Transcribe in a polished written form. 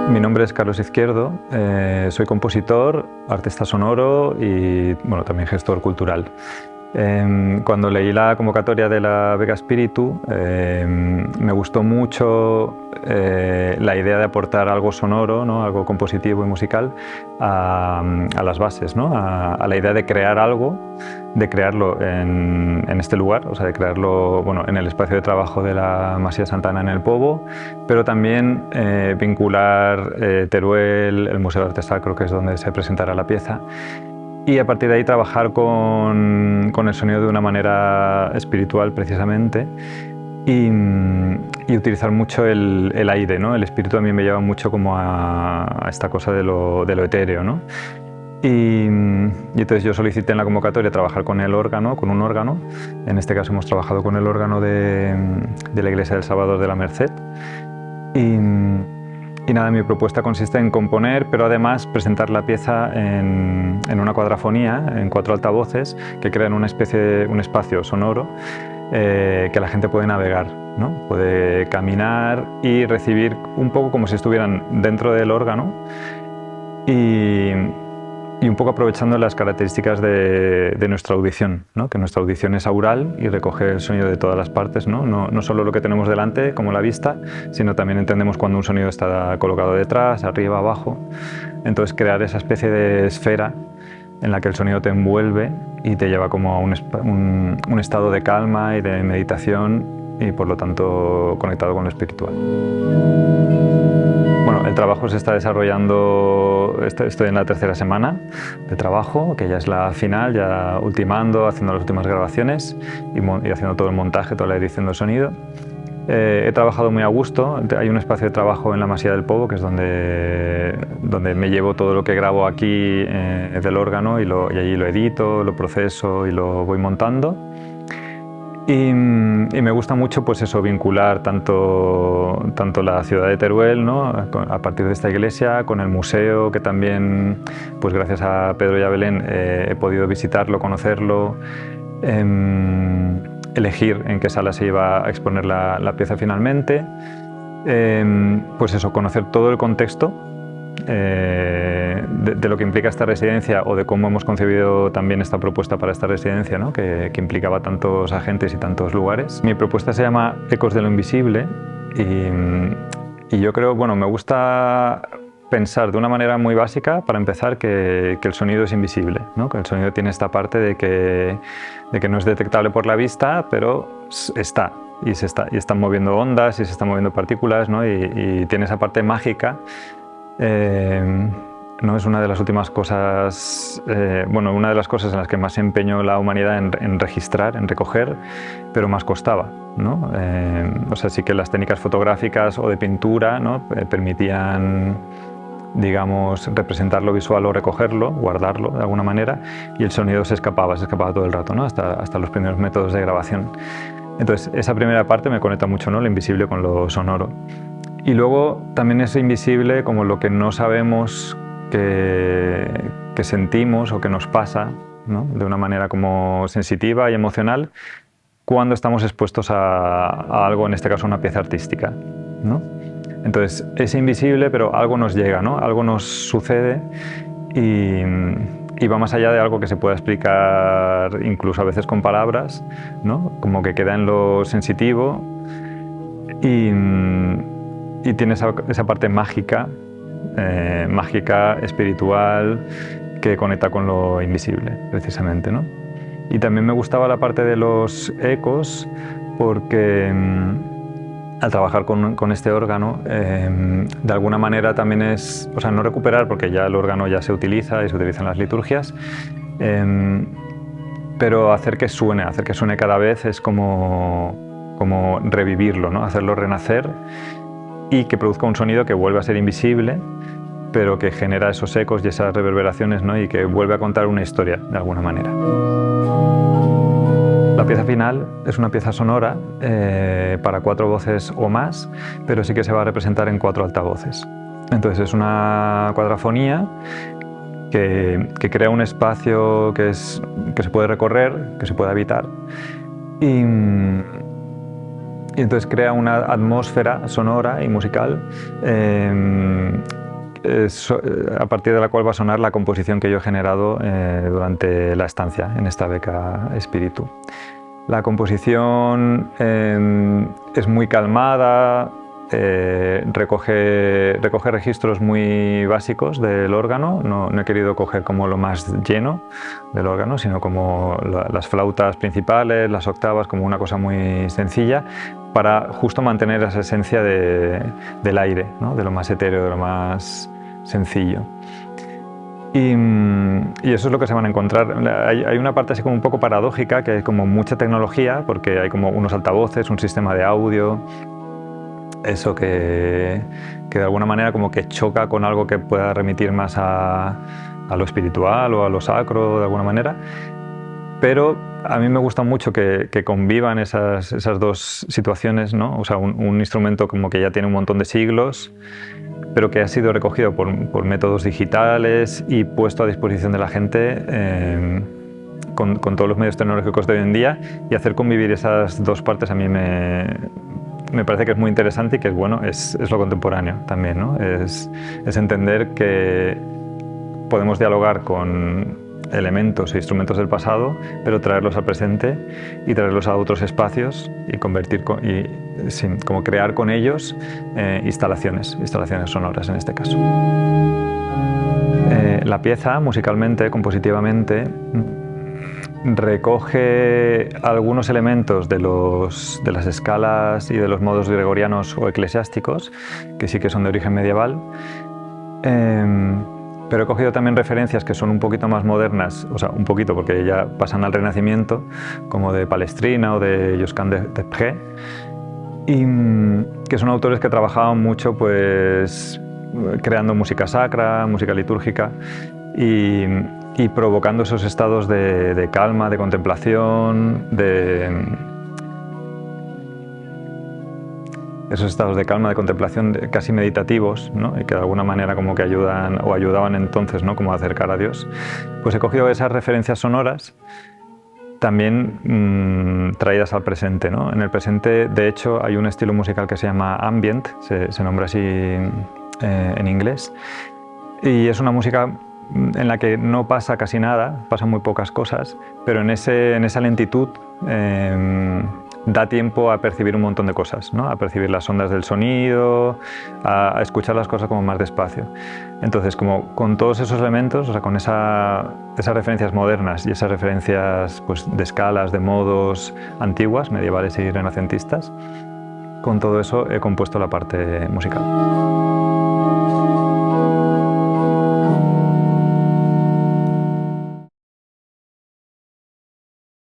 Mi nombre es Carlos Izquierdo, soy compositor, artista sonoro y bueno, también gestor cultural. Cuando leí la convocatoria de la Beca Spiritu, me gustó mucho la idea de aportar algo sonoro, ¿no? Algo compositivo y musical a las bases, ¿no? A la idea de crear algo, de crearlo en este lugar, o sea, de crearlo bueno, en el espacio de trabajo de la Masía Santana en el Pobo, pero también vincular Teruel, el Museo de Arte Sacro, que es donde se presentará la pieza, y a partir de ahí trabajar con el sonido de una manera espiritual precisamente y utilizar mucho el aire, ¿no? El espíritu a mí me lleva mucho como a esta cosa de lo etéreo, ¿no? Y entonces yo solicité en la convocatoria trabajar con el órgano, con un órgano. En este caso hemos trabajado con el órgano de la Iglesia del Salvador de la Merced. Y nada, mi propuesta consiste en componer, pero además presentar la pieza en una cuadrafonía, en 4 altavoces, que crean una especie de un espacio sonoro que la gente puede navegar, ¿no? Puede caminar y recibir un poco como si estuvieran dentro del órgano y un poco aprovechando las características de nuestra audición, ¿no? Que nuestra audición es aural y recoge el sonido de todas las partes, ¿no? No solo lo que tenemos delante, como la vista, sino también entendemos cuando un sonido está colocado detrás, arriba, abajo. Entonces crear esa especie de esfera en la que el sonido te envuelve y te lleva como a un estado de calma y de meditación y por lo tanto conectado con lo espiritual. Bueno, el trabajo se está desarrollando, estoy en la 3ª semana de trabajo, que ya es la final, ya ultimando, haciendo las últimas grabaciones y haciendo todo el montaje, toda la edición del sonido. He trabajado muy a gusto, hay un espacio de trabajo en la Masía del Pobo, que es donde me llevo todo lo que grabo aquí del órgano y allí lo edito, lo proceso y lo voy montando. Y me gusta mucho pues eso, vincular tanto la ciudad de Teruel, ¿no? A partir de esta iglesia, con el museo, que también, pues gracias a Pedro y a Belén, he podido visitarlo, conocerlo, elegir en qué sala se iba a exponer la pieza finalmente. Pues eso, conocer todo el contexto de lo que implica esta residencia o de cómo hemos concebido también esta propuesta para esta residencia, ¿no? que implicaba tantos agentes y tantos lugares. Mi propuesta se llama Ecos de lo Invisible y yo creo, bueno, me gusta pensar de una manera muy básica, para empezar, que el sonido es invisible, ¿no? Que el sonido tiene esta parte de que no es detectable por la vista, pero está. Y están moviendo ondas y se están moviendo partículas, ¿no? y tiene esa parte mágica. No es una de las últimas cosas, bueno, una de las cosas en las que más se empeñó la humanidad en registrar, en recoger, pero más costaba, ¿no? O sea, sí que las técnicas fotográficas o de pintura, ¿no? Permitían, digamos, representar lo visual o recogerlo, guardarlo de alguna manera, y el sonido se escapaba todo el rato, ¿no? Hasta los primeros métodos de grabación. Entonces, esa primera parte me conecta mucho, ¿no? Lo invisible con lo sonoro. Y luego también es invisible como lo que no sabemos que sentimos o que nos pasa, ¿no? De una manera como sensitiva y emocional cuando estamos expuestos a algo, en este caso una pieza artística, ¿no? Entonces es invisible, pero algo nos llega, ¿no? Algo nos sucede y va más allá de algo que se pueda explicar incluso a veces con palabras, ¿no? Como que queda en lo sensitivo y tiene esa parte mágica, espiritual, que conecta con lo invisible, precisamente, ¿no? Y también me gustaba la parte de los ecos, porque al trabajar con este órgano, de alguna manera también es, o sea, no recuperar, porque ya el órgano ya se utiliza y se utiliza en las liturgias, pero hacer que suene cada vez es como revivirlo, ¿no? Hacerlo renacer y que produzca un sonido que vuelve a ser invisible, pero que genera esos ecos y esas reverberaciones, ¿no? Y que vuelve a contar una historia de alguna manera. La pieza final es una pieza sonora para 4 voces o más, pero sí que se va a representar en 4 altavoces. Entonces es una cuadrafonía que crea un espacio que se puede recorrer, que se puede habitar, y y entonces crea una atmósfera sonora y musical a partir de la cual va a sonar la composición que yo he generado durante la estancia en esta beca Espíritu. La composición es muy calmada, recoge registros muy básicos del órgano. No he querido coger como lo más lleno del órgano, sino como las flautas principales, las octavas, como una cosa muy sencilla, para justo mantener esa esencia del aire, ¿no? De lo más etéreo, de lo más sencillo. Y eso es lo que se van a encontrar. Hay una parte así como un poco paradójica, que hay como mucha tecnología, porque hay como unos altavoces, un sistema de audio, eso que de alguna manera como que choca con algo que pueda remitir más a lo espiritual o a lo sacro de alguna manera. Pero a mí me gusta mucho que convivan esas dos situaciones, ¿no? O sea, un instrumento como que ya tiene un montón de siglos, pero que ha sido recogido por métodos digitales y puesto a disposición de la gente con todos los medios tecnológicos de hoy en día, y hacer convivir esas dos partes a mí me parece que es muy interesante y que es bueno, es lo contemporáneo también, ¿no? Es entender que podemos dialogar con elementos e instrumentos del pasado, pero traerlos al presente y traerlos a otros espacios y como crear con ellos instalaciones sonoras en este caso. La pieza, musicalmente, compositivamente, recoge algunos elementos de las escalas y de los modos gregorianos o eclesiásticos, que sí que son de origen medieval, pero he cogido también referencias que son un poquito más modernas, o sea, un poquito porque ya pasan al Renacimiento, como de Palestrina o de Josquin des Prez, y que son autores que trabajaban mucho pues creando música sacra, música litúrgica, y provocando esos estados de calma, de contemplación, esos estados de calma, de contemplación casi meditativos, ¿no? Y que de alguna manera como que ayudan o ayudaban entonces, ¿no? Como a acercar a Dios. Pues he cogido esas referencias sonoras también traídas al presente, ¿no? En el presente, de hecho, hay un estilo musical que se llama ambient, se nombra así en inglés, y es una música en la que no pasa casi nada, pasan muy pocas cosas, pero en esa lentitud da tiempo a percibir un montón de cosas, ¿no? A percibir las ondas del sonido, a escuchar las cosas como más despacio. Entonces, como con todos esos elementos, o sea, con esas referencias modernas y esas referencias pues, de escalas, de modos antiguas, medievales y renacentistas, con todo eso he compuesto la parte musical.